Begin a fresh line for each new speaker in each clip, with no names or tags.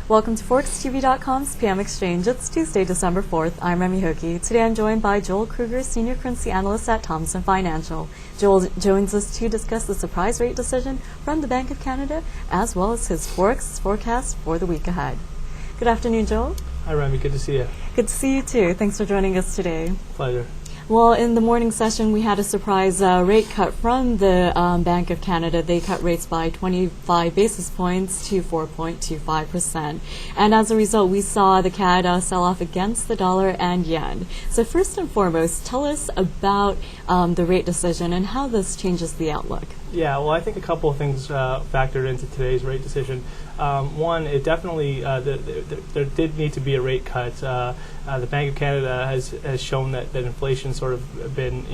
Welcome to ForexTV.com's PM Exchange. It's Tuesday, December 4th. I'm Remy Hokie. Today I'm joined by Joel Kruger, Senior Currency Analyst at Thomson Financial. Joel joins us to discuss the surprise rate decision from the Bank of Canada, as well as his Forex forecast for the week ahead. Good afternoon, Joel.
Hi, Remy. Good to see you.
Good to see you, too. Thanks for joining us today.
Pleasure.
Well, in the morning session, we had a surprise rate cut from the Bank of Canada. They cut rates by 25 basis points to 4.25%. And as a result, we saw the CAD sell off against the dollar and yen. So first and foremost, tell us about the rate decision and how this changes the outlook.
Yeah, well, I think a couple of things factored into today's rate decision. One, it definitely, there did need to be a rate cut. The Bank of Canada has shown that inflation's sort of been,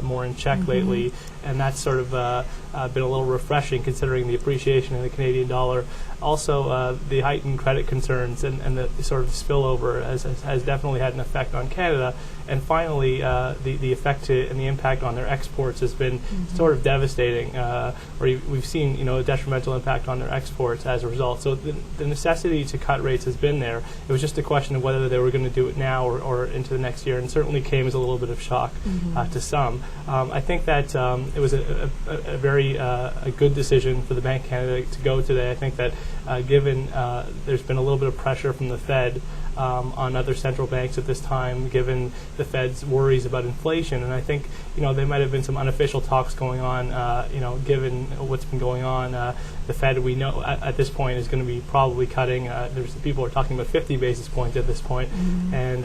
more in check lately, and that's sort of been a little refreshing considering the appreciation in the Canadian dollar. Also, the heightened credit concerns and the sort of spillover has definitely had an effect on Canada. And finally, the effect and the impact on their exports has been sort of devastating. We've seen, a detrimental impact on their exports as a result. So the necessity to cut rates has been there. It was just a question of whether they were going to do it now or into the next year, and certainly came as a little bit of shock to some. I think that it was a very good decision for the Bank of Canada to go today. I think that given there's been a little bit of pressure from the Fed on other central banks at this time, given the Fed's worries about inflation, and I think there might have been some unofficial talks going on. Given what's been going on, the Fed we know at this point is going to be probably cutting. There's people are talking about 50 basis points at this point, and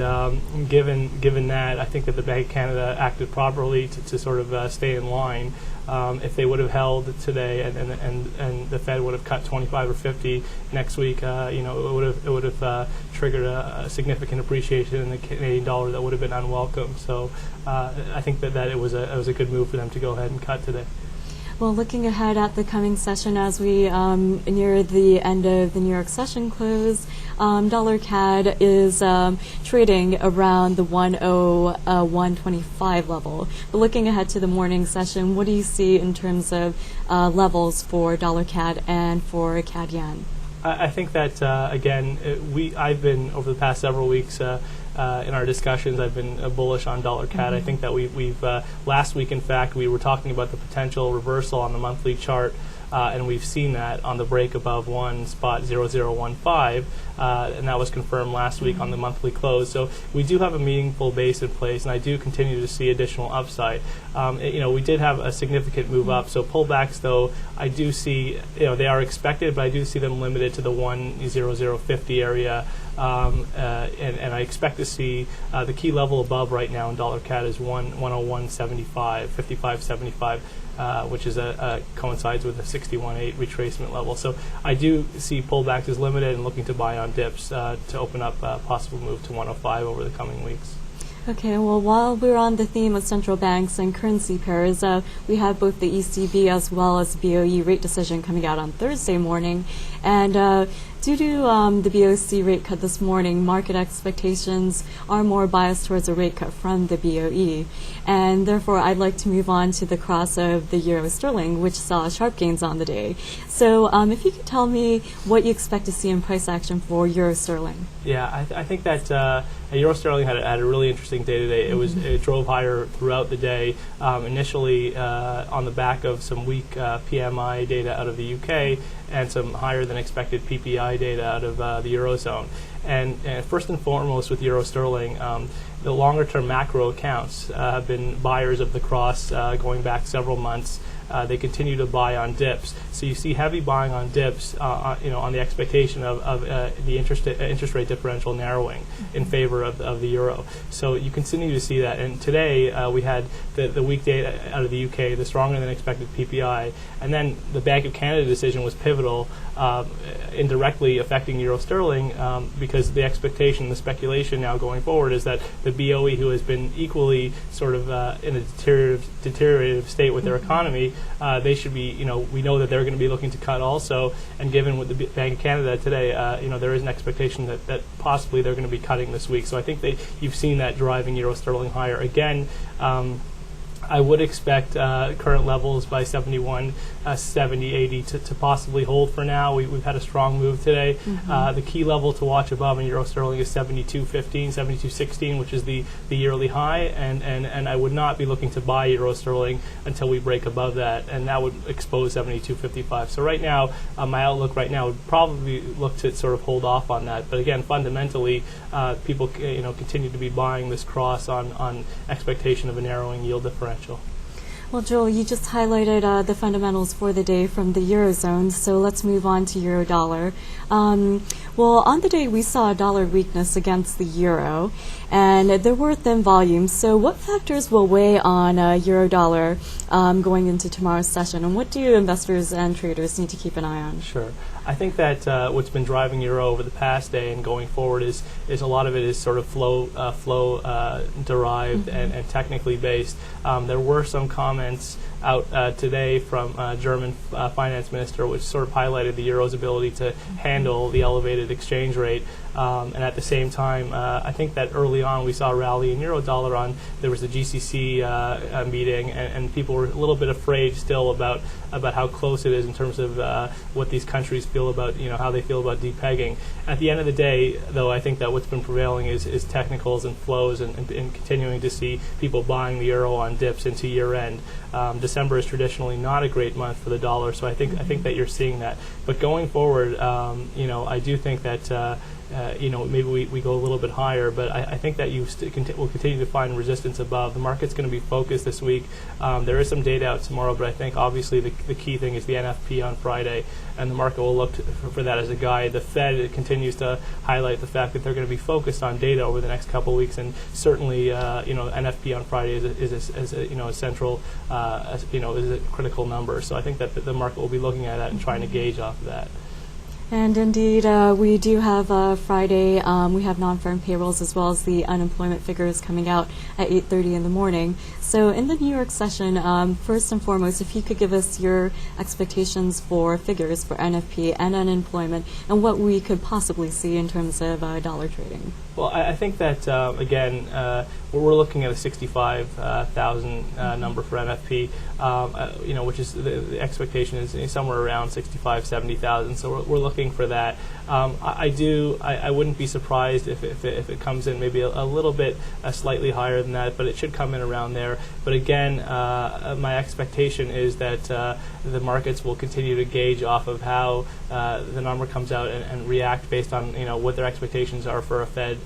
given that, I think that the Bank of Canada acted properly to sort of stay in line. If they would have held today and the Fed would have cut 25 or 50 next week, it would have triggered a significant appreciation in the Canadian dollar that would have been unwelcome. So I think that it was a good move for them to go ahead and cut today.
Well, looking ahead at the coming session as we near the end of the New York session close, dollar CAD is trading around the 101.25 level. But looking ahead to the morning session, what do you see in terms of levels for dollar CAD and for CAD yen?
I think that again, I've been over the past several weeks. In our discussions, I've been bullish on dollar CAD. I think that we've last week, in fact, we were talking about the potential reversal on the monthly chart, and we've seen that on the break above 1.0015, and that was confirmed last week on the monthly close. So we do have a meaningful base in place, and I do continue to see additional upside. We did have a significant move up, so pullbacks, though, I do see, they are expected, but I do see them limited to the 1.0050 area. And I expect to see the key level above right now in dollar CAD is 101.75, 55.75, which is coincides with the 61.8 retracement level. So I do see pullbacks as limited and looking to buy on dips to open up a possible move to 105 over the coming weeks.
Okay, well, while we're on the theme of central banks and currency pairs, we have both the ECB as well as the BOE rate decision coming out on Thursday morning. And due to the BOC rate cut this morning, market expectations are more biased towards a rate cut from the BOE. And therefore, I'd like to move on to the cross of the euro sterling, which saw sharp gains on the day. So if you could tell me what you expect to see in price action for euro sterling.
Yeah, I think that euro sterling had a really interesting day today. It drove higher throughout the day, initially on the back of some weak PMI data out of the UK and some higher than expected PPI data out of the Eurozone. And first and foremost with euro sterling, the longer term macro accounts have been buyers of the cross going back several months. They continue to buy on dips. So you see heavy buying on dips, on the expectation of the interest rate differential narrowing in favor of the euro. So you continue to see that. And today we had the weak data out of the UK, the stronger than expected PPI, and then the Bank of Canada decision was pivotal, indirectly affecting euro sterling because the expectation, the speculation now going forward is that the BOE, who has been equally sort of in a deteriorative state with their economy, they should be, we know that they're going to be looking to cut also, and given with the Bank of Canada today, there is an expectation that possibly they're going to be cutting this week. So I think you've seen that driving euro sterling higher. Again, I would expect current levels by 71, 70, 80 to possibly hold for now. We've had a strong move today. The key level to watch above in euro sterling is 72.15, 72.16, which is the yearly high, and I would not be looking to buy euro sterling until we break above that, and that would expose 72.55. So right now, my outlook right now would probably look to sort of hold off on that. But again, fundamentally, people continue to be buying this cross on expectation of a narrowing yield differential.
Well, Joel, you just highlighted the fundamentals for the day from the Eurozone, so let's move on to Euro-Dollar. Well, on the day we saw dollar weakness against the euro, and there were thin volumes. So what factors will weigh on Euro-Dollar going into tomorrow's session, and what do investors and traders need to keep an eye on?
Sure. I think that what's been driving euro over the past day and going forward is a lot of it is sort of flow derived and technically based. There were some comments out today from German finance minister, which sort of highlighted the euro's ability to handle the elevated exchange rate. And at the same time, I think that early on we saw a rally in euro-dollar. There was the GCC meeting, and people were a little bit afraid still about how close it is in terms of what these countries feel about, how they feel about depegging. At the end of the day, though, I think that what's been prevailing is technicals and flows, and continuing to see people buying the euro on dips into year end. December is traditionally not a great month for the dollar, so I think that you're seeing that. But going forward, I do think that maybe we go a little bit higher, but I think that you will continue to find resistance above. The market's going to be focused this week. There is some data out tomorrow, but I think obviously the key thing is the NFP on Friday, and the market will look for that as a guide. The Fed continues to highlight the fact that they're going to be focused on data over the next couple of weeks, and certainly NFP on Friday is a central is a critical number. So I think that the market will be looking at that and trying to gauge off of that.
And indeed, we do have Friday. We have non-farm payrolls as well as the unemployment figures coming out at 8:30 in the morning. So in the New York session, first and foremost, if you could give us your expectations for figures for NFP and unemployment, and what we could possibly see in terms of dollar trading.
Well, I think that, again, we're looking at a 65,000 number for NFP, which is the expectation is somewhere around 65, 70,000. So we're looking for that. I wouldn't be surprised if it comes in maybe a little bit slightly higher than that, but it should come in around there. But again, my expectation is that the markets will continue to gauge off of how the number comes out and react based on what their expectations are for a Fed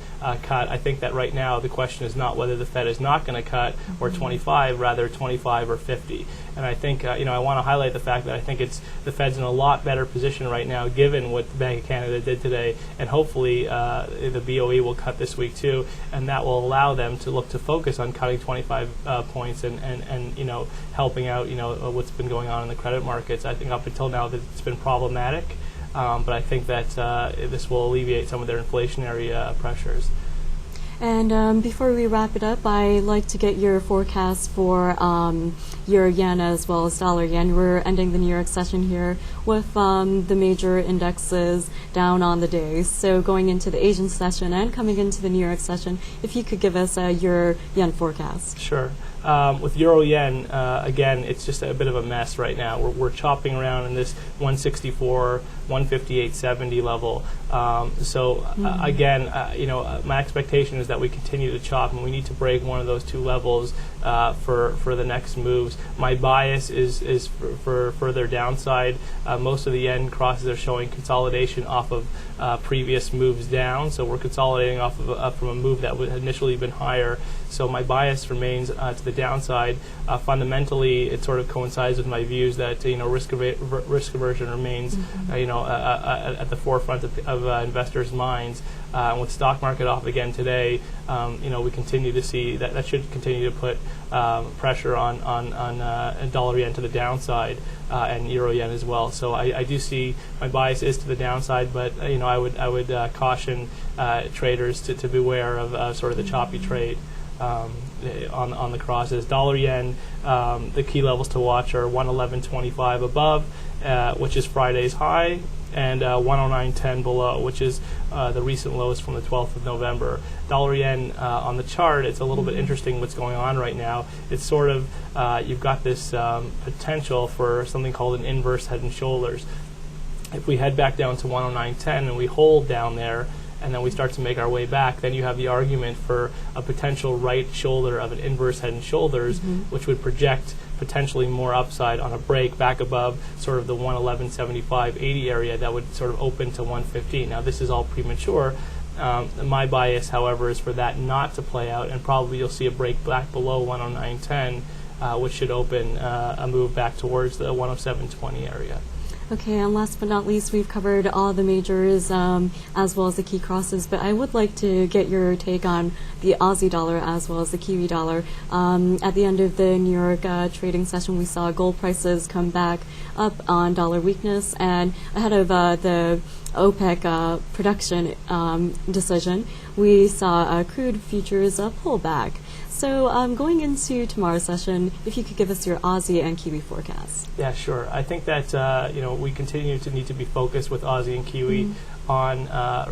cut. I think that right now the question is not whether the Fed is not going to cut or 25, rather 25 or 50. And I think I want to highlight the fact that I think the Fed's in a lot better position right now, given what the Bank of Canada did today, and hopefully the BOE will cut this week too, and that will allow them to look to focus on cutting 25 points and helping out what's been going on in the credit markets. I think up until now that it's been problematic, but I think that this will alleviate some of their inflationary pressures.
And before we wrap it up, I'd like to get your forecast for Euro-Yen as well as Dollar-Yen. We're ending the New York session here with the major indexes down on the day. So going into the Asian session and coming into the New York session, if you could give us your yen forecast.
Sure. With Euro-Yen, again, it's just a bit of a mess right now. We're chopping around in this 164, 158.70 level. Again, my expectation is that we continue to chop, and we need to break one of those two levels for the next moves. My bias is for further downside. Most of the yen crosses are showing consolidation off of previous moves down, so we're consolidating off of from a move that had initially been higher. So my bias remains to the downside. Fundamentally, it sort of coincides with my views that risk aversion remains at the forefront of investors' minds. With stock market off again today, we continue to see that should continue to put pressure on dollar yen to the downside and euro yen as well. So I do see my bias is to the downside, but I would caution traders to beware of sort of the choppy trade on the crosses. Dollar yen, the key levels to watch are 111.25 above, which is Friday's high, and 109.10 below, which is the recent lows from the 12th of November. Dollar yen on the chart, it's a little bit interesting what's going on right now. It's sort of, you've got this potential for something called an inverse head and shoulders. If we head back down to 109.10 and we hold down there, and then we start to make our way back, then you have the argument for a potential right shoulder of an inverse head and shoulders, which would project potentially more upside on a break back above sort of the 111.75.80 area that would sort of open to 115. Now, this is all premature. My bias, however, is for that not to play out, and probably you'll see a break back below 109.10, which should open a move back towards the 107.20 area.
Okay, and last but not least, we've covered all the majors as well as the key crosses, but I would like to get your take on the Aussie dollar as well as the Kiwi dollar. At the end of the New York trading session, we saw gold prices come back up on dollar weakness, and ahead of the OPEC production decision, we saw crude futures pull back. So going into tomorrow's session, if you could give us your Aussie and Kiwi forecast.
Yeah, sure. I think that we continue to need to be focused with Aussie and Kiwi on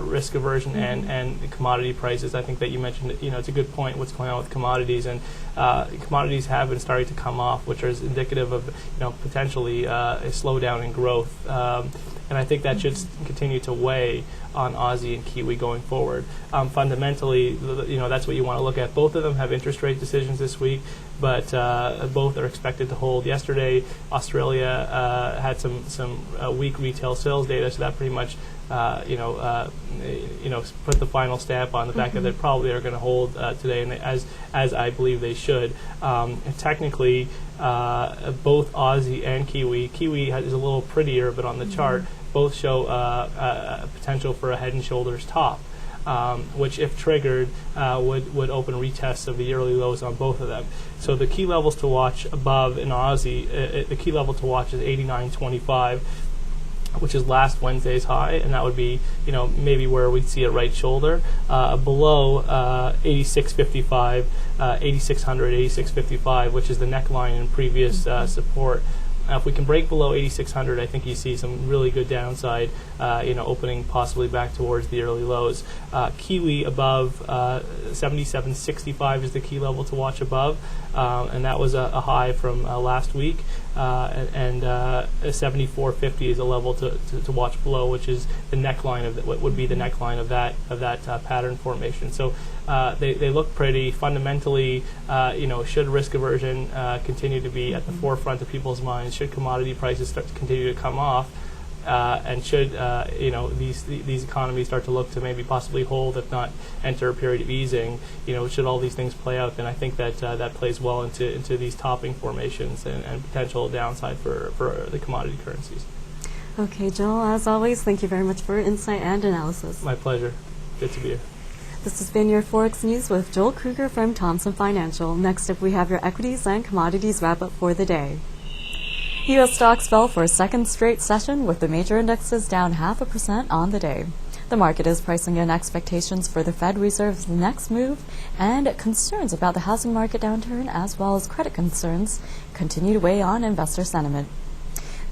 risk aversion and commodity prices. I think that you mentioned, it's a good point what's going on with commodities, and commodities have been starting to come off, which is indicative of potentially a slowdown in growth. And I think that should continue to weigh on Aussie and Kiwi going forward. Fundamentally, that's what you want to look at. Both of them have interest rate decisions this week, but both are expected to hold. Yesterday, Australia had some weak retail sales data, so that pretty much put the final stamp on the fact that they probably are going to hold today, and as I believe they should. Technically, both Aussie and Kiwi is a little prettier, but on the chart, both show potential for a head and shoulders top, which, if triggered, would open retests of the yearly lows on both of them. So the key levels to watch above in Aussie, the key level to watch is 89.25, which is last Wednesday's high, and that would be, maybe where we'd see a right shoulder. Below 86.55, 8600, 86.55, which is the neckline in previous support. If we can break below 8,600, I think you see some really good downside, opening possibly back towards the early lows. Kiwi above 77.65 is the key level to watch above, and that was a high from last week. And 74.50 is a level to watch below, which is the neckline of what would be the neckline of that pattern formation. So they look pretty. Fundamentally, should risk aversion continue to be at the forefront of people's minds, should commodity prices start to continue to come off, and should these economies start to look to maybe possibly hold, if not enter a period of easing, should all these things play out, then I think that that plays well into these topping formations and potential downside for the commodity currencies.
Okay, Joel, as always, thank you very much for your insight and analysis.
My pleasure. Good to be here.
This has been your Forex News with Joel Kruger from Thomson Financial. Next up, we have your equities and commodities wrap-up for the day. U.S. stocks fell for a second straight session, with the major indexes down 0.5% on the day. The market is pricing in expectations for the Fed Reserve's next move, and concerns about the housing market downturn as well as credit concerns continue to weigh on investor sentiment.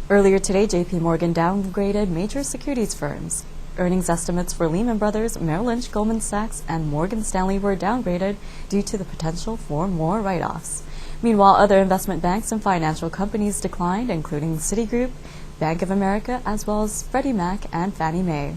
Earlier today, J.P. Morgan downgraded major securities firms. Earnings estimates for Lehman Brothers, Merrill Lynch, Goldman Sachs, and Morgan Stanley were downgraded due to the potential for more write-offs. Meanwhile, other investment banks and financial companies declined, including Citigroup, Bank of America, as well as Freddie Mac and Fannie Mae.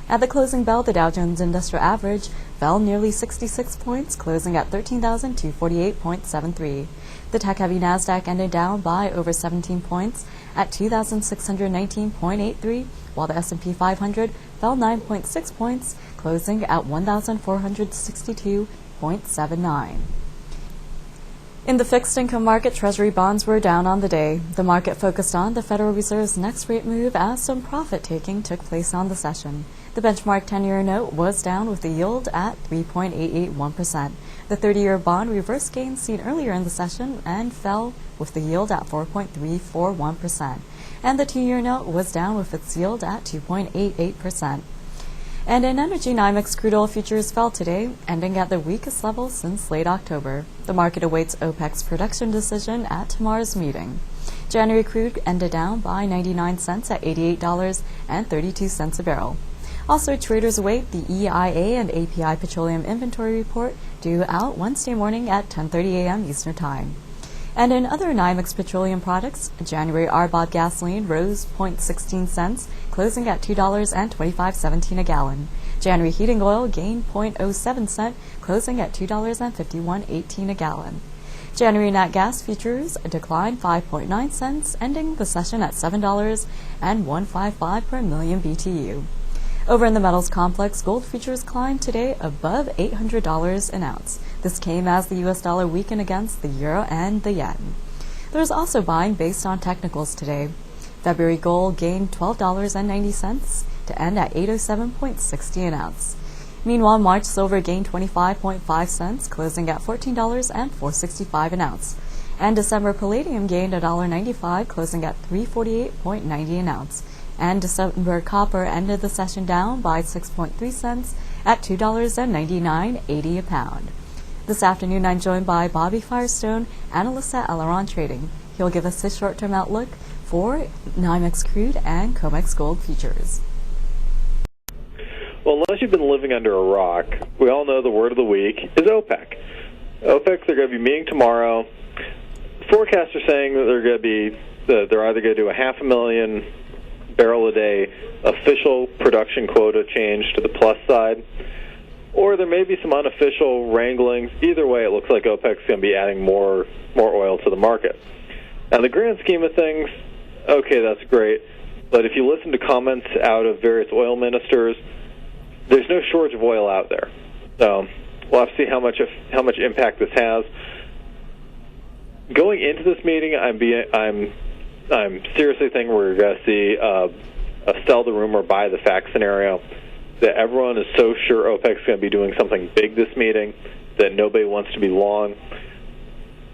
At the closing bell, the Dow Jones Industrial Average fell nearly 66 points, closing at 13,248.73. The tech-heavy Nasdaq ended down by over 17 points at 2,619.83, while the S&P 500 fell 9.6 points, closing at 1,462.79. In the fixed income market, Treasury bonds were down on the day. The market focused on the Federal Reserve's next rate move as some profit-taking took place on the session. The benchmark 10-year note was down with the yield at 3.881%. The 30-year bond reversed gains seen earlier in the session and fell with the yield at 4.341%. And the 2-year note was down with its yield at 2.88%. And in energy, NYMEX crude oil futures fell today, ending at the weakest level since late October. The market awaits OPEC's production decision at tomorrow's meeting. January crude ended down by 99 cents at $88.32 a barrel. Also, traders await the EIA and API petroleum inventory report due out Wednesday morning at 10:30 a.m. Eastern Time. And in other NYMEX petroleum products, January RBOB gasoline rose 0.16 cents, closing at $2.2517 a gallon. January heating oil gained 0.07 cent, closing at $2.5118 a gallon. January nat gas futures declined 5.9 cents, ending the session at $7.155 per million BTU. Over in the metals complex, gold futures climbed today above $800 an ounce. This came as the U.S. dollar weakened against the euro and the yen. There was also buying based on technicals today. February gold gained $12.90 to end at $807.60 an ounce. Meanwhile, March silver gained 25.5 cents, closing at $14.465 an ounce. And December palladium gained $1.95, closing at $348.90 an ounce. And December copper ended the session down by 6.3 cents at $2.99.80 a pound. This afternoon, I'm joined by Bobby Firestone, analyst at Aileron Trading. He'll give us his short-term outlook for NYMEX crude and COMEX gold futures.
Well, unless you've been living under a rock, we all know the word of the week is OPEC. OPEC, they're going to be meeting tomorrow. Forecasts are saying that they're either going to do a 500,000 barrel a day official production quota change to the plus side, or there may be some unofficial wranglings. Either way, it looks like OPEC's going to be adding more oil to the market. Now, in the grand scheme of things, okay, that's great, but if you listen to comments out of various oil ministers, there's no shortage of oil out there. So we'll have to see how much impact this has. Going into this meeting, I'm seriously thinking we're going to see a sell the rumor, buy the fact scenario, that everyone is so sure OPEC's going to be doing something big this meeting that nobody wants to be long.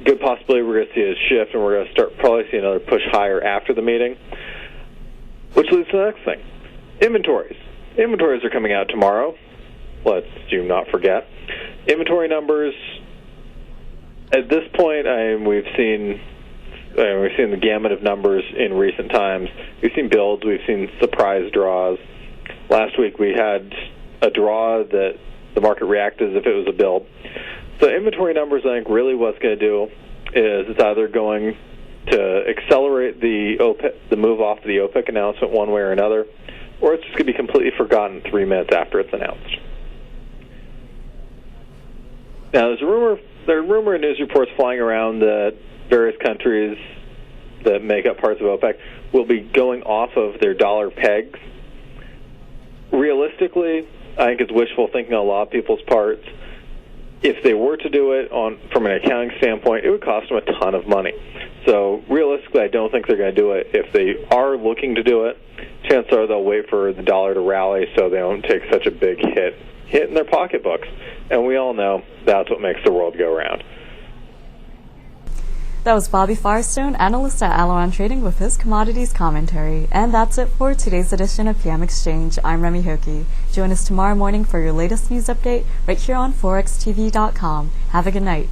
Good possibility we're going to see a shift, and we're going to probably see another push higher after the meeting, which leads to the next thing. Inventories. Inventories are coming out tomorrow. Let's do not forget. Inventory numbers, at this point, we've seen the gamut of numbers in recent times. We've seen builds, we've seen surprise draws. Last week we had a draw that the market reacted as if it was a build. So inventory numbers, I think, really what's going to do is it's either going to accelerate the move off the OPEC announcement one way or another, or it's just going to be completely forgotten 3 minutes after it's announced. Now, there are rumor and news reports flying around that various countries that make up parts of OPEC will be going off of their dollar pegs. Realistically, I think it's wishful thinking on a lot of people's parts. If they were to do it from an accounting standpoint, it would cost them a ton of money. So realistically, I don't think they're going to do it. If they are looking to do it, chances are they'll wait for the dollar to rally so they don't take such a big hit in their pocketbooks. And we all know that's what makes the world go round.
That was Bobby Firestone, analyst at Aileron Trading, with his commodities commentary. And that's it for today's edition of PM Exchange. I'm Remy Hokie. Join us tomorrow morning for your latest news update right here on ForexTV.com. Have a good night.